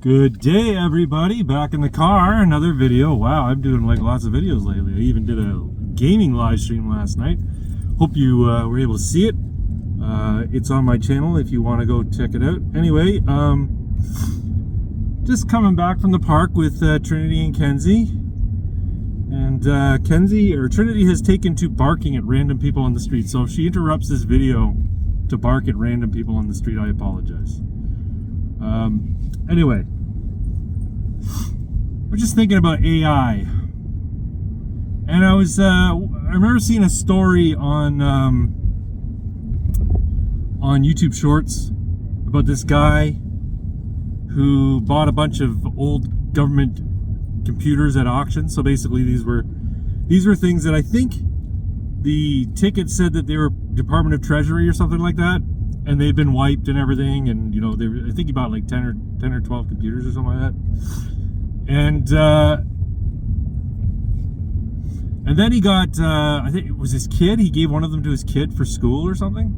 Good day, everybody. Back in the car, another video. Wow, I'm doing like lots of videos lately. I even did a gaming live stream last night. Hope you were able to see it. It's on my channel if you want to go check it out. Anyway, just coming back from the park with Trinity and Kenzie. And Trinity has taken to barking at random people on the street. So if she interrupts this video to bark at random people on the street, I apologize. Anyway, we're just thinking about AI, and I remember seeing a story on YouTube Shorts about this guy who bought a bunch of old government computers at auction. So basically, these were things that I think the ticket said that they were Department of Treasury or something like that. And they've been wiped and everything, and I think he bought like 10 or 12 computers or something like that. And then he got, I think it was his kid. He gave one of them to his kid for school or something.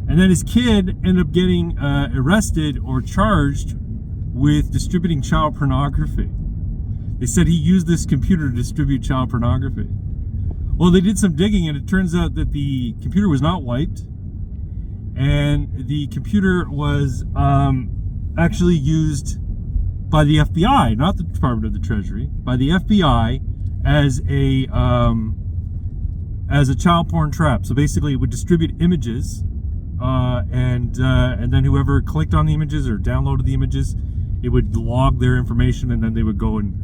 And then his kid ended up getting arrested or charged with distributing child pornography. They said he used this computer to distribute child pornography. Well, they did some digging, and it turns out that the computer was not wiped. And the computer was actually used by the FBI, not the Department of the Treasury, by the FBI as a child porn trap. So basically, it would distribute images, and then whoever clicked on the images or downloaded the images, it would log their information, and then they would go and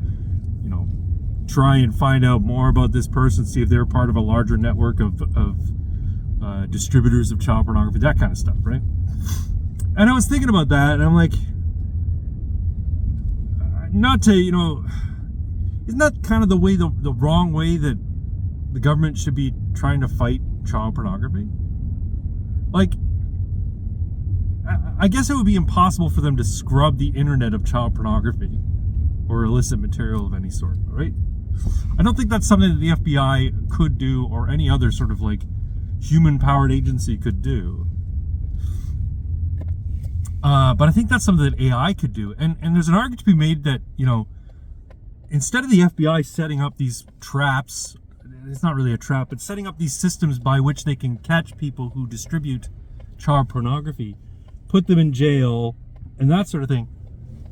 try and find out more about this person, see if they're part of a larger network of distributors of child pornography, that kind of stuff, right? And I was thinking about that, and I'm like, not to, isn't that kind of the wrong way that the government should be trying to fight child pornography? Like, I guess it would be impossible for them to scrub the internet of child pornography or illicit material of any sort, right? I don't think that's something that the FBI could do, or any other sort of like human-powered agency could do. But I think that's something that AI could do. And there's an argument to be made that, instead of the FBI setting up these traps, it's not really a trap, but setting up these systems by which they can catch people who distribute child pornography, put them in jail, and that sort of thing,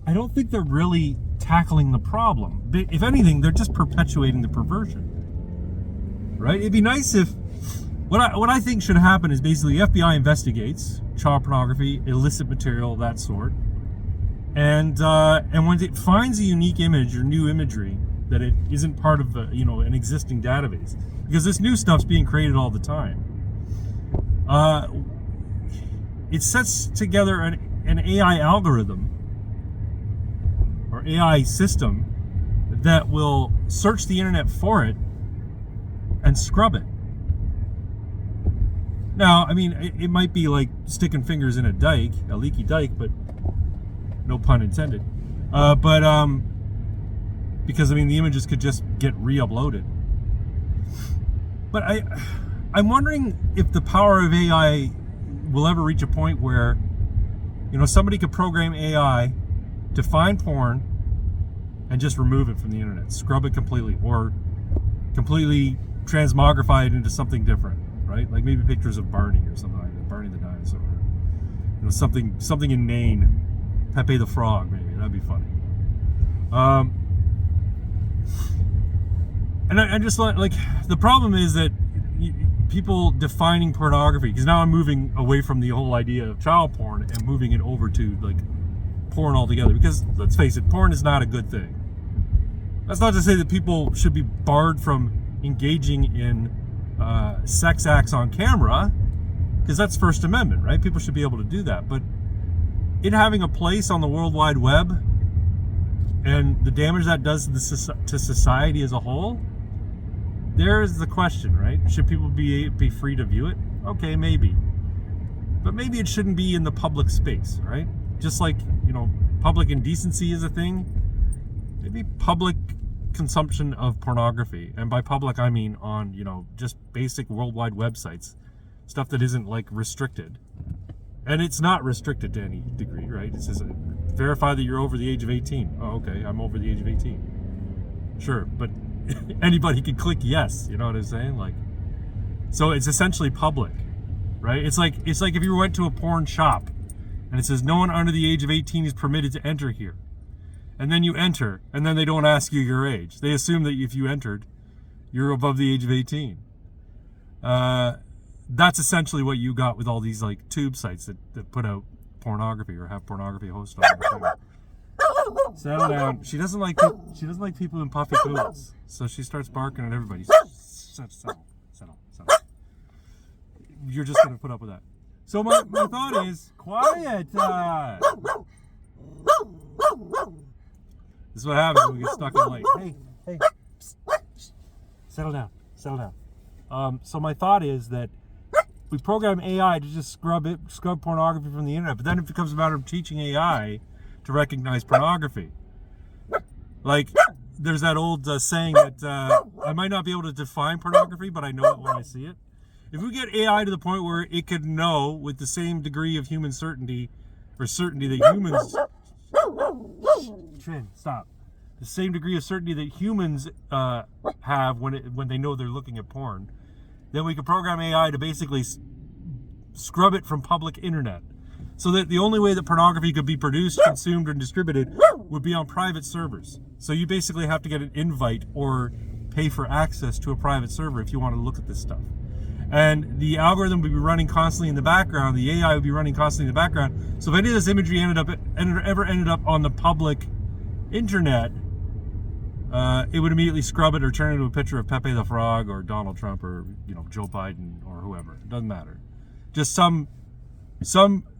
I don't think they're really tackling the problem. If anything, they're just perpetuating the perversion. Right? It'd be nice if What I think should happen is basically the FBI investigates child pornography, illicit material, that sort, and when it finds a unique image or new imagery that it isn't part of an existing database, because this new stuff's being created all the time, it sets together an AI algorithm or AI system that will search the internet for it and scrub it. Now, I mean, it might be like sticking fingers in a leaky dike, but no pun intended. Because I mean, the images could just get re-uploaded. But I'm wondering if the power of AI will ever reach a point where, somebody could program AI to find porn and just remove it from the internet, scrub it completely, or completely transmogrify it into something different. Right? Like maybe pictures of Barney or something like that. Barney the dinosaur. Something inane. Pepe the Frog, maybe. That'd be funny. And I just like the problem is that people defining pornography, because now I'm moving away from the whole idea of child porn and moving it over to like porn altogether. Because let's face it, porn is not a good thing. That's not to say that people should be barred from engaging in sex acts on camera, because that's First Amendment, right? People should be able to do that. But it having a place on the World Wide Web and the damage that does to society as a whole, there's the question, right? Should people be free to view it? Okay, maybe. But maybe it shouldn't be in the public space, right? Just like, public indecency is a thing. Maybe public consumption of pornography, and by public I mean on just basic worldwide websites, stuff that isn't like restricted, and it's not restricted to any degree, right? It's just verify that you're over the age of 18. Oh, okay, I'm over the age of 18. Sure, but anybody can click yes, you know what I'm saying? Like, so it's essentially public, right? It's like if you went to a porn shop and it says no one under the age of 18 is permitted to enter here. And then you enter, and then they don't ask you your age. They assume that if you entered, you're above the age of 18. That's essentially what you got with all these like tube sites that put out pornography or have pornography hosted on their channel. Settle down. She doesn't like people in puffy coats, so she starts barking at everybody. Settle. You're just gonna put up with that. So my thought is quiet. This is what happens when we get stuck in the light. Hey, settle down. So my thought is that we program AI to just scrub pornography from the internet, but then it becomes a matter of teaching AI to recognize pornography. Like, there's that old saying that I might not be able to define pornography, but I know it when I see it. If we get AI to the point where it could know with the same degree of human certainty, or certainty that humans... Trin, stop. The same degree of certainty that humans have when they know they're looking at porn, then we could program AI to basically scrub it from public internet. So that the only way that pornography could be produced, consumed, and distributed would be on private servers. So you basically have to get an invite or pay for access to a private server if you want to look at this stuff. And the algorithm would be running constantly in the background. The AI would be running constantly in the background. So if any of this imagery ever ended up on the public internet, it would immediately scrub it or turn it into a picture of Pepe the Frog or Donald Trump or Joe Biden or whoever. It doesn't matter. Just some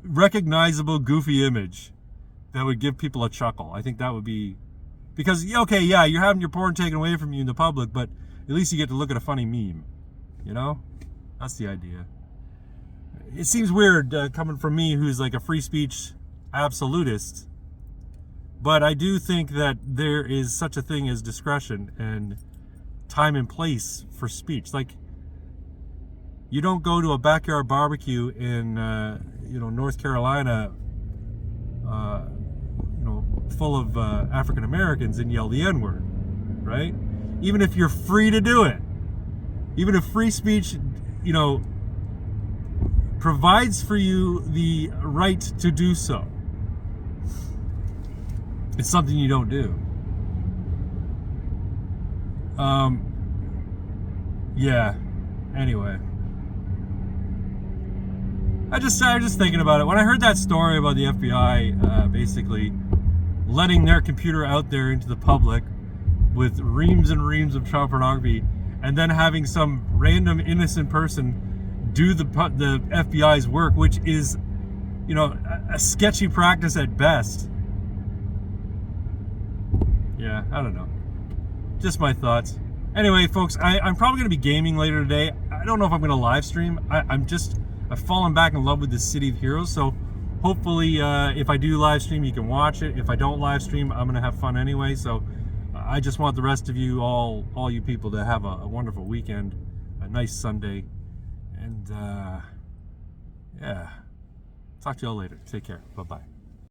recognizable goofy image that would give people a chuckle. I think that would be, because okay, yeah, you're having your porn taken away from you in the public, but at least you get to look at a funny meme. That's the idea. It seems weird coming from me, who's like a free speech absolutist, but I do think that there is such a thing as discretion and time and place for speech. Like, you don't go to a backyard barbecue in North Carolina full of African Americans and yell the N-word, right? Even if you're free to do it, even if free speech provides for you the right to do so, it's something you don't do. Yeah. Anyway, I was just thinking about it when I heard that story about the FBI basically letting their computer out there into the public with reams and reams of child pornography, and then having some random innocent person do the FBI's work, which is, a sketchy practice at best. Yeah, I don't know. Just my thoughts. Anyway, folks, I'm probably going to be gaming later today. I don't know if I'm going to live stream. I've fallen back in love with this City of Heroes, so hopefully if I do live stream, you can watch it. If I don't live stream, I'm going to have fun anyway, so I just want the rest of you, all you people, to have a wonderful weekend, a nice Sunday, and yeah, talk to y'all later. Take care. Bye-bye.